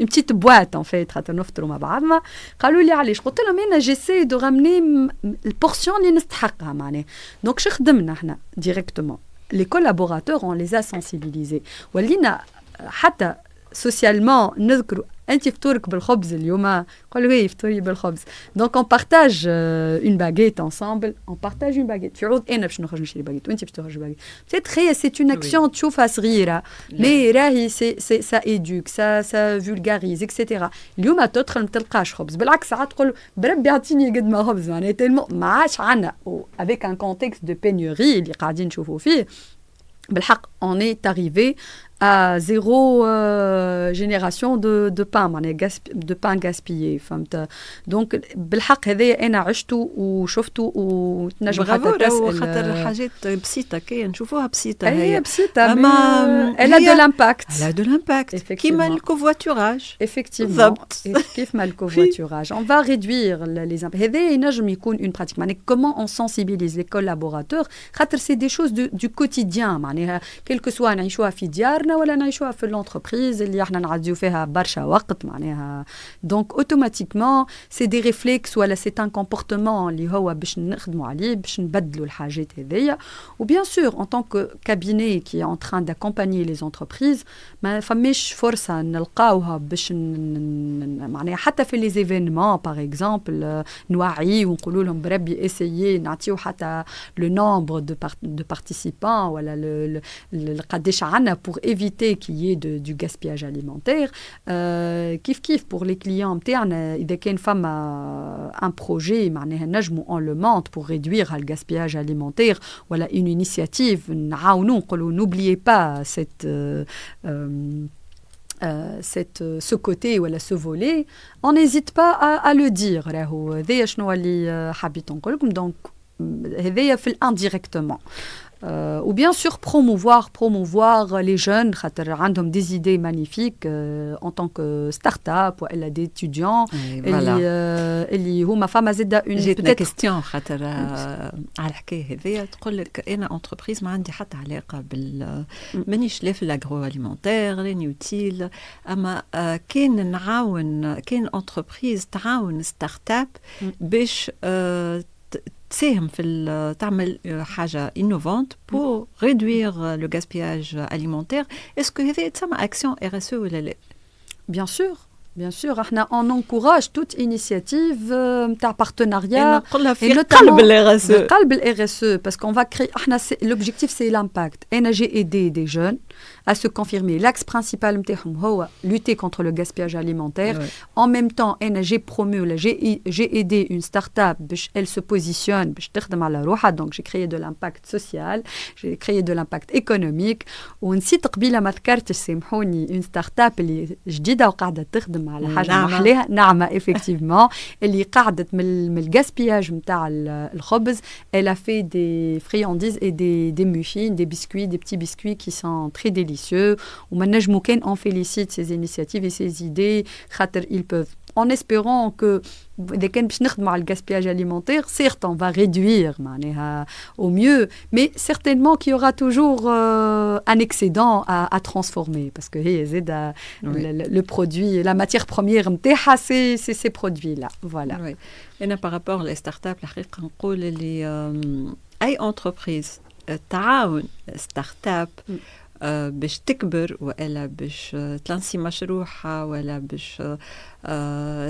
بتيت بواط ان فيت خاطر نفطروا مع بعضنا قالوا لي علاش قلت لهم انا جيسي دو رامني البورسيون اللي نستحقها معناها دونك شو خدمنا احنا ديريكتومون لي كولابوراتور اون لي سانسيبيليزي ولينا حتى سوسيالمون نذكروا انت فطورك بالخبز اليوم قالوا لي فطوري بالخبز دونك اون بارتاج اون باغيت انصامبل اون بارتاج اون باغيت في عوض انا باش نخرج نشري باغيت وانت باش تخرج باغيت بتيت خي سي اون اكسيون تشوفها صغيره مي راهي سي سا ايدوك سا فولغاريز اكسيتيرا اليوم تدخل ما تلقاش خبز بالعكس ساعات تقول بربي اعطيني قد ما خبز معناها تالمو ما عادش عندنا افيك ان كونتكست دو بينوري اللي قاعدين نشوفوا فيه بالحق on est arrivé à zéro génération de pain de pain gaspillé فهمت دونك بالحق هذايا انا عشته وشفته ونجم حتى تسال خاطر حاجات بسيطه كي نشوفوها بسيطه هي بسيطه اما elle a de l'impact كيما الكوفواتوراج effectivement كيف ما الكوفواتوراج on va réduire les impacts هذايا ينجم يكون une pratique معناها comment on sensibilise les collaborateurs خاطر c'est des choses du quotidien معناها quel que soit نعيشوها في ديارنا ولا نعيشوها في الانتربريز اللي احنا نعديو فيها برشا وقت معناها دونك اوتوماتيكمون سي دي ريفلكس ولا سي ان كومبورتمون اللي هو باش نخدموا عليه باش نبدلوا الحاجات هذيا وبيان سور ان طونك كابيني كي ان تران داكومبانيي لي انتربريز ما فماش فرصه نلقاوها باش معناها حتى في لي زيفينمون باغ اكزومبل نوعي ونقولوا لهم بربي اسيي نعطيو حتى لو نومبر دو بارتيسيبان ولا قداش عندنا pour éviter qu'il y ait du gaspillage alimentaire. كيف pour les clients نتاعنا إذا كان فما un projet معناها نجمو on le monte pour réduire le gaspillage alimentaire ولا une initiative نعاونو نقولوا n'oubliez pas ce côté ou ce volet, on n'hésite pas à le dire. هذايا شنو اللي حبيت نقول لكم donc هذايا في indirectement. Ou bien sûr promouvoir les jeunes qui ont des idées magnifiques en tant que start-up ou elle a des étudiants. اللي هما فما زاده une جاتنا كيستيون خاطر على الحكايه هذيا تقول لك انا انتربريز ما عندي حتى علاقه مانيش لا في الاغرو اليمونتير لا نيوتيل اما كان انتربريز تعاون ستارت اب باش تساهم في تعمل حاجه innovante pour réduire le gaspillage alimentaire. Est-ce que هذا تسمى action RSE ولا لا؟ Bien sûr. Bien sûr, on encourage toute initiative de partenariat et notamment le RSE parce qu'on va créer l'objectif c'est l'impact. J'ai aidé des jeunes à se confirmer l'axe principal c'est lutter contre le gaspillage alimentaire. En même temps, j'ai aidé une start-up elle se positionne donc j'ai créé de l'impact social, j'ai créé de l'impact économique ونسيت قبيله ما ذكرتش سامحوني une start-up اللي جديده وقاعده تخدم على حاجه محليها نعمه effectivement اللي قعدت من الجاسبياج نتاع الخبز. Elle a fait des friandises et des muffins, des biscuits, des petits biscuits qui sont très délicieux. ومنجمو كان on félicite ces initiatives et ces idées خاطر ils peuvent en espérant que dès qu'on باش نخدموا على الgaspillage alimentaire, certes on va réduire au mieux, mais certainement qu'il y aura toujours un excédent à transformer parce que le produit, la matière première نتاعها c'est ces produits là. Voilà. Oui. Et par rapport les startups الحقيقه نقول اللي اي entreprise تعاون ستارت اب باش تكبر ولا باش تلانسي مشروعها ولا باش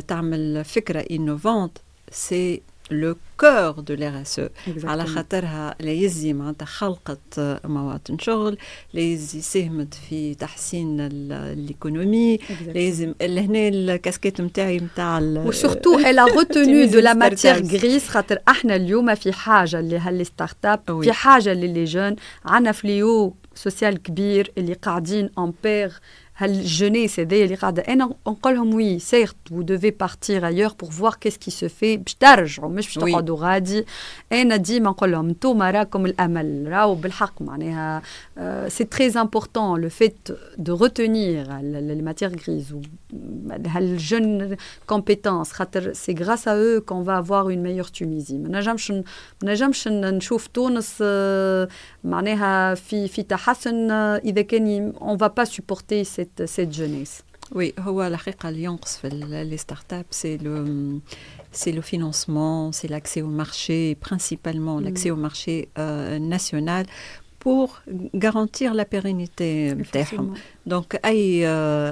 تعمل فكرة innovante, c'est le cœur de l'RSE. على خاطرها لا يزي معناتها خلقت مواطن شغل، لا يزي ساهمت في تحسين الايكونومي، لازم هنا الكاسكيت نتاعي نتاع وسورتو elle a retenu de la matière grise خاطر احنا اليوم في حاجه اللي هاللي ستارت اب في حاجه للي جون عندنا فليو سوسيال كبير اللي قاعدين en pair هالجونيس هذايا اللي قاعده انا نقول لهم وي سيرت vous devez partir ailleurs pour voir qu'est-ce qui se fait باش ترجعوا مش باش تقعدوا غادي. انا ديما نقول لهم انتوما راكم الامل راهو بالحق معناها c'est très important le fait de retenir les matières grises ou هالجون compétences خاطر c'est grâce à eux qu'on va avoir une meilleure Tunisie. ما نجمش نشوف تونس معناها في تحسن اذا كان on va pas supporter cette jeunesse. Oui, هو الحقيقة اللي ينقص في les startups c'est le financement, c'est l'accès au marché, principalement l'accès au marché national pour garantir la pérennité نتاعهم. Donc أي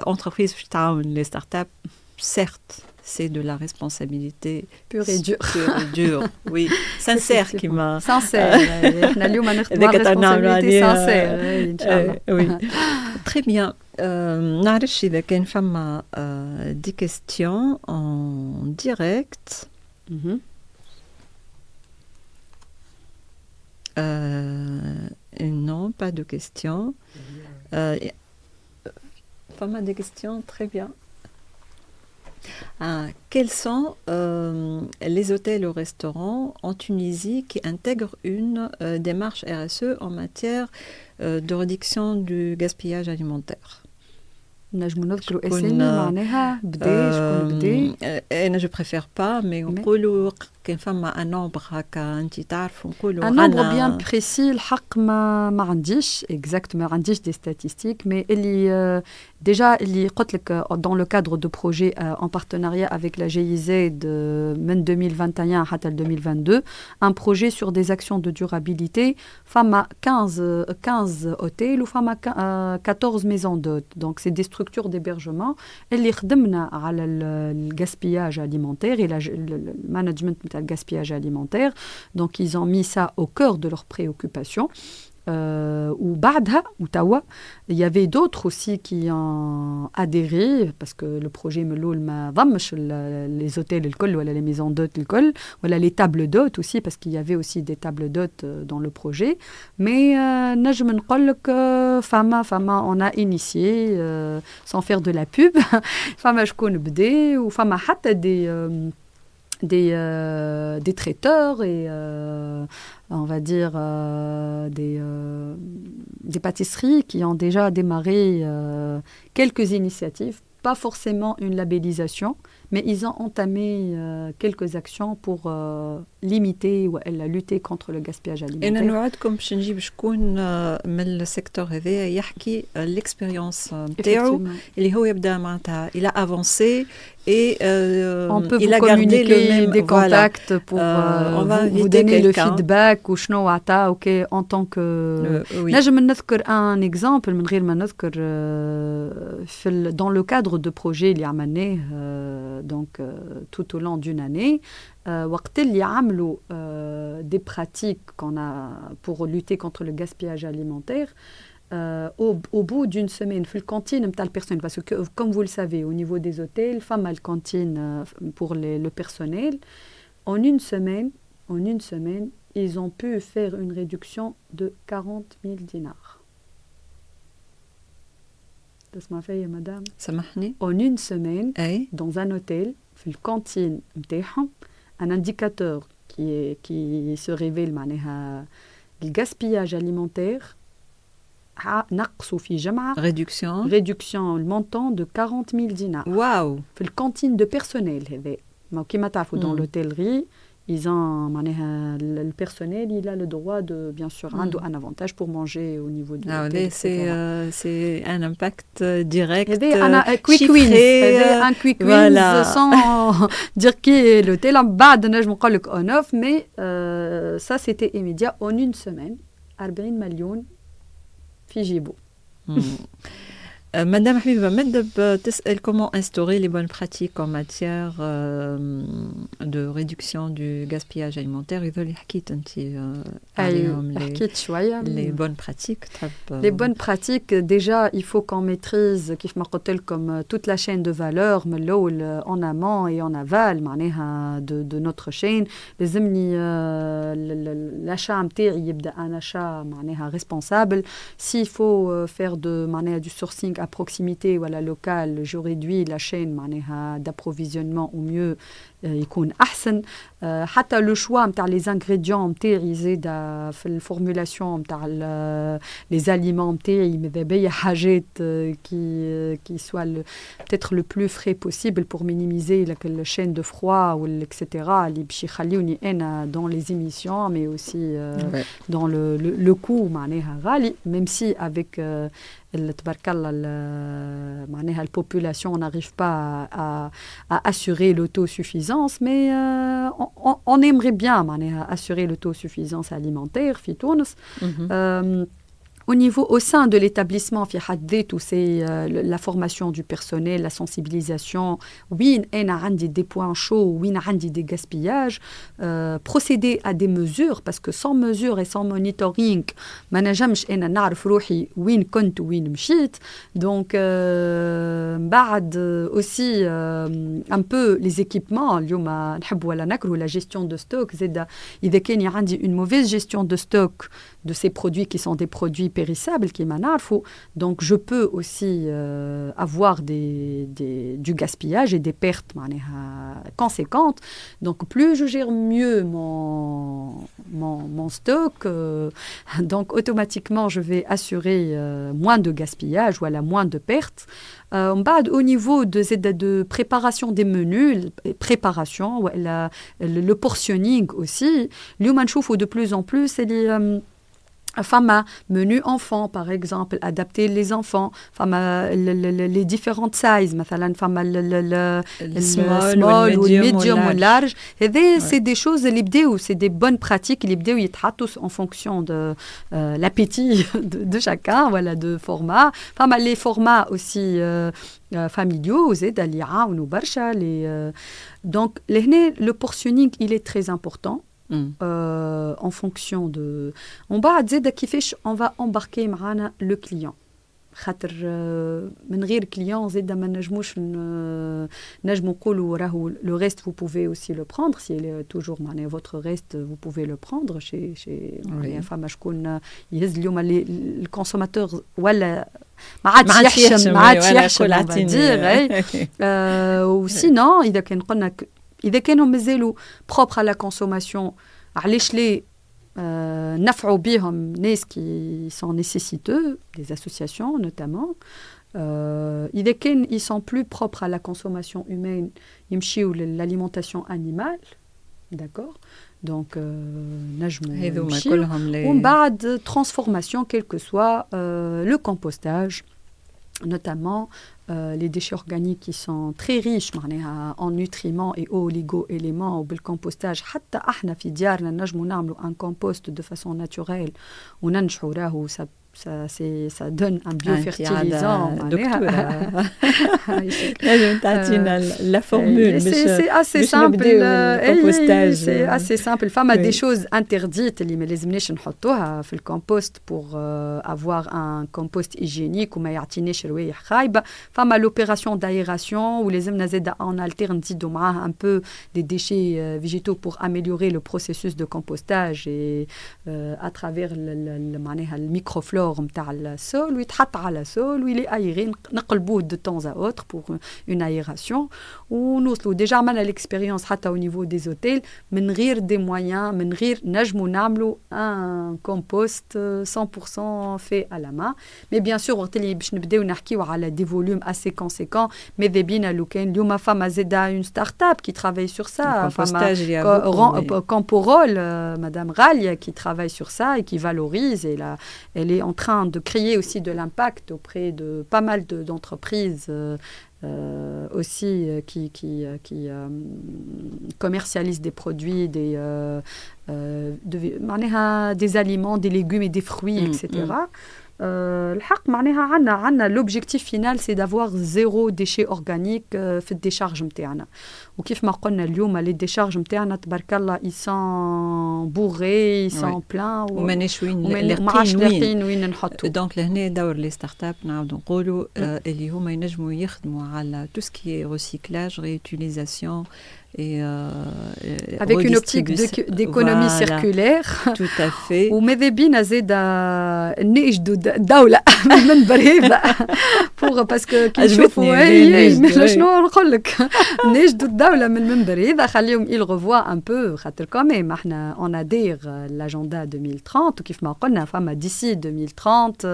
entreprise qui تعاون les startups, certes c'est de la responsabilité pure et dure, oui, sincère qui m'a sincère. احنا اليوم نخدموا على responsabilité sincère ان شاء الله. Oui. Très bien. نعرفش إذا كان فما des questions en direct. Non, pas de questions. Fama des questions, très bien. Quels sont les hôtels ou restaurants en Tunisie qui intègrent une démarche RSE en matière de réduction du gaspillage alimentaire? نجمو نذكروا اسامي معناها بدا شكون بدا. انا جو بريفير با مي نقولوا كان فما ان نومبر هكا انت تعرفوا نقولوا ان نومبر بيان بريسي الحق ما عنديش اكزاكت ما عنديش دي ستاتستيك مي اللي ديجا اللي قلت لك dans le cadre de projets en partenariat avec la GIZ من 2021 حتى 2022 un projet sur des actions de durabilité فما 15 hôtels ou فما 14 maisons d'hôtes. Donc c'est des structures d'hébergement اللي خدمنا على الgaspillage alimentaire et le management نتاع الgaspillage alimentaire. Donc ils ont mis ça au cœur de leurs préoccupations. وبعدها وتوا il y avait d'autres aussi qui ont adhéré parce que le projet ملول ما ضمش les hôtels الكل ولا les maisons d'hôtes الكل ولا les tables d'hôtes aussi parce qu'il y avait aussi des tables d'hôtes dans le projet mais نجم نقول لك فما on a initié sans faire de la pub فما شكون بدا وفما حتى des traiteurs et on va dire des pâtisseries qui ont déjà démarré quelques initiatives, pas forcément une labellisation, mais ils ont entamé quelques actions pour limiter ou lutter contre le gaspillage alimentaire. أنا نوعدكم باش نجيب شكون من السيكتور هذايا يحكي l'expérience نتاعو اللي هو يبدا معناتها il a avancé et on peut il vous a gardé le même des contacts pour vous donner le feedback وشنو عطا en tant que نجم نذكر un exemple من غير ما نذكر dans le cadre de projets اللي عملناه donc tout au long d'une année وقت اللي عملوا des pratiques qu'on a pour lutter contre le gaspillage alimentaire au bout d'une semaine في الكانتين نتاع البيرسونيل parce que comme vous le savez au niveau des hôtels femme à la cantine pour le personnel en une semaine ils ont pu faire une réduction de 40 000 dinars. تسمع فيا مدام سامحني en une semaine أي dans un hôtel في الكانتين نتاعهم un indicateur qui se révèle معناها الgaspillage alimentaire نقصوا في جمعة réduction le montant de 40 000 dinars. واو في الكانتين de personnel هذا ما كيما تعرفوا dans l'hôtellerie ils ont معناها le personnel il a le droit de bien sûr عنده un avantage pour manger au niveau de l'hôtel. C'est un impact direct un quick wins sans dire qui est l'hôtel بعد نجم نقول لك on off mais ça c'était immédiat en une semaine 40 مليون في جيبو. Madame Habiba Medeb تسأل comment instaurer les bonnes pratiques en matière de réduction du gaspillage alimentaire. يظل حكيت أنت عليهم حكيت شوية les bonnes pratiques. Les bonnes pratiques déjà il faut qu'on maîtrise كيف ما قلت لكم toute la chaîne de valeur من الأول en amont et en aval معناها de notre chaîne. لازمني l'achat نتاعي يبدأ un achat معناها responsable. S'il faut faire معناها du sourcing à proximité ولا local, je réduis la chaîne معناها d'approvisionnement au mieux يكون أحسن. حتى le choix نتاع les ingrédients نتاعي زيد في الفورمولاسيون نتاع les aliments نتاعي ماذا بيا حاجات qui soit peut-être le plus frais possible pour minimiser la chaîne de froid ou etc. اللي باش يخليوني أنا dans les émissions mais aussi dans le coût معناها غالي même si avec تبارك الله معناها la population n'arrive pas à assurer l'autosuffisance mais on aimerait bien معناها assurer l'autosuffisance alimentaire في تونس. Au niveau, au sein de l'établissement, c'est la formation du personnel, la sensibilisation. Oui, il y a des points chauds, oui, il y a des gaspillages. Procéder à des mesures, parce que sans mesure et sans monitoring, je ne sais pas où كنت وين مشيت. Donc, aussi un peu les équipements. اليوم نحب ولا نكره la gestion de stock. إذا كان عندي une mauvaise gestion de stock de ces produits qui sont des produits périssables qui m'anarfou. Donc je peux aussi avoir du gaspillage et des pertes conséquentes. Donc plus je gère mieux mon stock, donc automatiquement je vais assurer moins de gaspillage ou moins de pertes. Au niveau de préparation des menus, préparation, le portionning aussi, l'human chauffe de plus en plus, c'est femme menu enfant par exemple, adapter les enfants, femme les différentes sizes, مثلا femme le small ou le medium ou large. Et c'est des choses c'est des bonnes pratiques qui يتحطوا en fonction de l'appétit de chacun, voilà, de format. Femme les formats aussi familiaux, زاد اللي يعاونوا برشا donc le portionning il est très important. En fonction de on va embarquer معنا le client خاطر من غير client زاد ما نجموش نجمو نقولوا راهو le reste vous pouvez aussi le prendre si toujours معناها votre reste vous pouvez le prendre chez فما شكون يهز اليوم الكونسوماتور ولا ما عادش يحشم on va dire ou sinon إذا كان قلنا إذا كانوا مازالوا propres à la consommation علاش ليه نفعوا بيهم ناس qui sont nécessiteux, des associations notamment. إذا كان ils sont plus propres à la consommation humaine يمشيوا l'alimentation animale, d'accord. Donc نجموا يمشيوا ومن بعد transformation quel que soit le compostage, notamment les déchets organiques qui sont très riches en nutriments et oligo-éléments وبالcompostage. حتى احنا في ديارنا نجموا نعملوا un compost de façon naturelle وننجحوا راهو ça donne un biofertilisant. La formule. C'est assez simple. C'est assez simple. Femme a des choses interdites اللي ما لازمناش نحطوها في الكompost pour avoir un compost hygiénique وما يعطيناش روايح خايبة. Femme a l'opération d'aération où لازمنا زاد en alterne نزيدوا معاها un peu des déchets végétaux pour améliorer le processus de compostage et à travers معناها الميكروفلور نتاع السول ويتحط على السول ويلي aéré نقلبوه de temps à autre pour une aération ونوصلوا déjà عملنا l'expérience حتى au niveau des hôtels من غير des moyens من غير نجموا نعملوا un compost 100% fait à la main. Mais bien sûr وقت اللي باش نبداو نحكيو على des volumes assez conséquents ماذا بينا لو كان اليوم فما زاده une start-up qui travaille sur ça, Camporol, Madame Ralia qui travaille sur ça et qui valorise et là elle est en train de créer aussi de l'impact auprès de pas mal d'entreprises aussi qui commercialisent des produits, des aliments, des légumes et des fruits, etc. الحق معناها عندنا l'objectif final c'est d'avoir zéro déchet organique في الديشارج نتاعنا وكيف ما قلنا اليوم les décharges نتاعنا تبارك الله ils sont bourrés ils sont pleins وماناش وين نحطوا دونك لهنا دور لي ستارت اب نعاودوا نقولوا اللي هما ينجموا يخدموا على tout ce qui est recyclage, réutilisation et avec une optique d'économie circulaire. Tout à fait. وماذا بينا زاد نجدوا دولة من بريدة pour parce que كي نشوفوا شنو نقول لك نجدوا الدولة من بريدة خليهم ils revoient un peu خاطر كمان احنا on adhère l'agenda 2030 وكيف ما قلنا فما d'ici 2030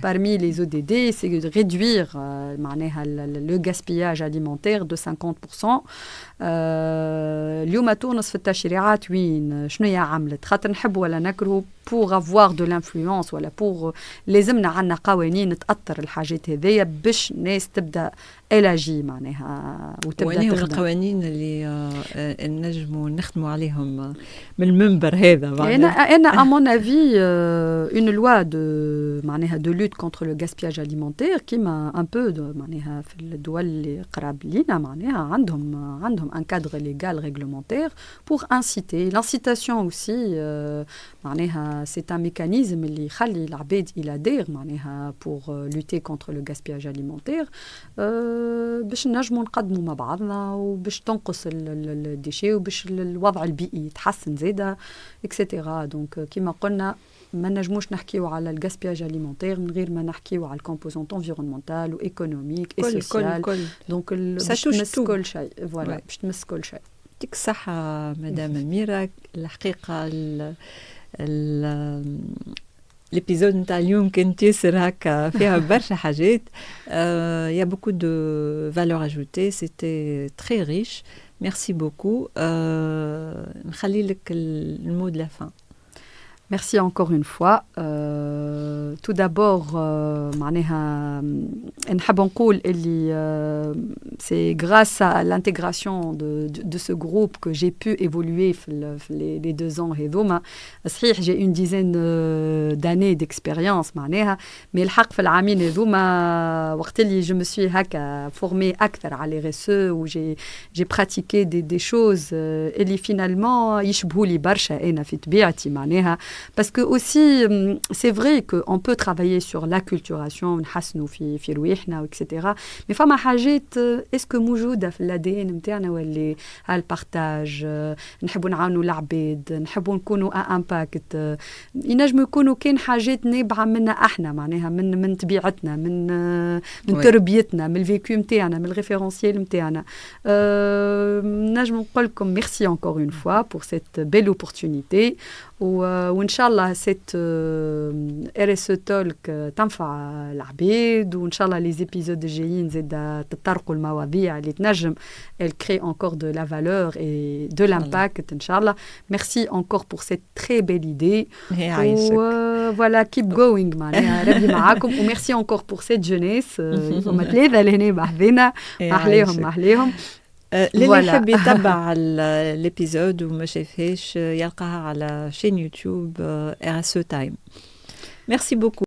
parmi les ODD c'est de réduire معناها le gaspillage alimentaire de 50%. اليوم تونس في التشريعات وين شنو هي عملت خاطر نحب ولا نكره pour avoir de l'influence ولا pour لازمنا عنا قوانين تأثر الحاجات هذيا باش ناس تبدا الاجي معناها وتبدا تخدم القوانين اللي نجموا نخدموا عليهم من المنبر هذا انا à mon avis une loi de معناها de lutte contre le gaspillage alimentaire كيما un peu معناها في الدول اللي قراب لينا معناها عندهم un cadre légal réglementaire pour inciter l'incitation aussi معناها c'est un mécanisme اللي يخلي العباد يلادير معناها pour lutter contre le gaspillage alimentaire باش نجموا نقدموا مع بعضنا وباش تنقص الديشي وباش الوضع البيئي يتحسن زاده اكسترا. دونك كما قلنا ما نجموش نحكيو على الغاسبياج اليمونتير من غير ما نحكيو على الكومبوزونت انفيرونمونتال وايكونوميك اي سوسيال. دونك باش تمس كل شيء فوالا باش تمس كل شيء. يعطيك الصحه مدام أميرة. الحقيقه الابيزود نتاع اليوم كانت ياسر هكا فيها برشا حاجات. Il y a beaucoup de valeur ajoutée, c'était très riche. Merci beaucoup. نخلي لك المو de la fin. Merci encore une fois. Tout d'abord, معناها نحب نقول اللي c'est grâce à l'intégration de ce groupe que j'ai pu évoluer les 2 ans هذوما. صحيح j'ai une dizaine d'années d'expérience معناها mais الحق في العامين هذوما وقت اللي je me suis هكا formée أكثر على RSE où j'ai pratiqué des choses اللي finalement يشبهوا لي برشا أنا في طبيعتي معناها parce que aussi c'est vrai qu'on peut travailler sur l'acculturation نحسنوا في رواحنا etc. mais فما حاجات اسكو موجوده في الADN نتاعنا واللي هالبارتاج نحبوا نعاونوا العباد نحبوا نكونوا امباكت ينجموا يكونوا كان حاجات نابعه منا احنا معناها من طبيعتنا من تربيتنا من الفيكو نتاعنا من الريفيرونسيال نتاعنا نجم نقول لكم ميرسي encore une fois pour cette belle opportunité وإن شاء الله cette RSE Talk تنفع العباد وإن شاء الله les épisodes الجايين زاد تطرقوا المواضيع اللي تنجم elle crée encore de la valeur et de l'impact إن شاء الله. Merci encore pour cette très belle idée. Voilà, keep going معناها ربي معاكم وميرسي encore pour cette jeunesse هما ثلاثة لهنا بحذنا أحليهم اللي يحب يتبع الابيزود وما شافهاش يلقاها على شين يوتيوب RSE Time. Merci beaucoup.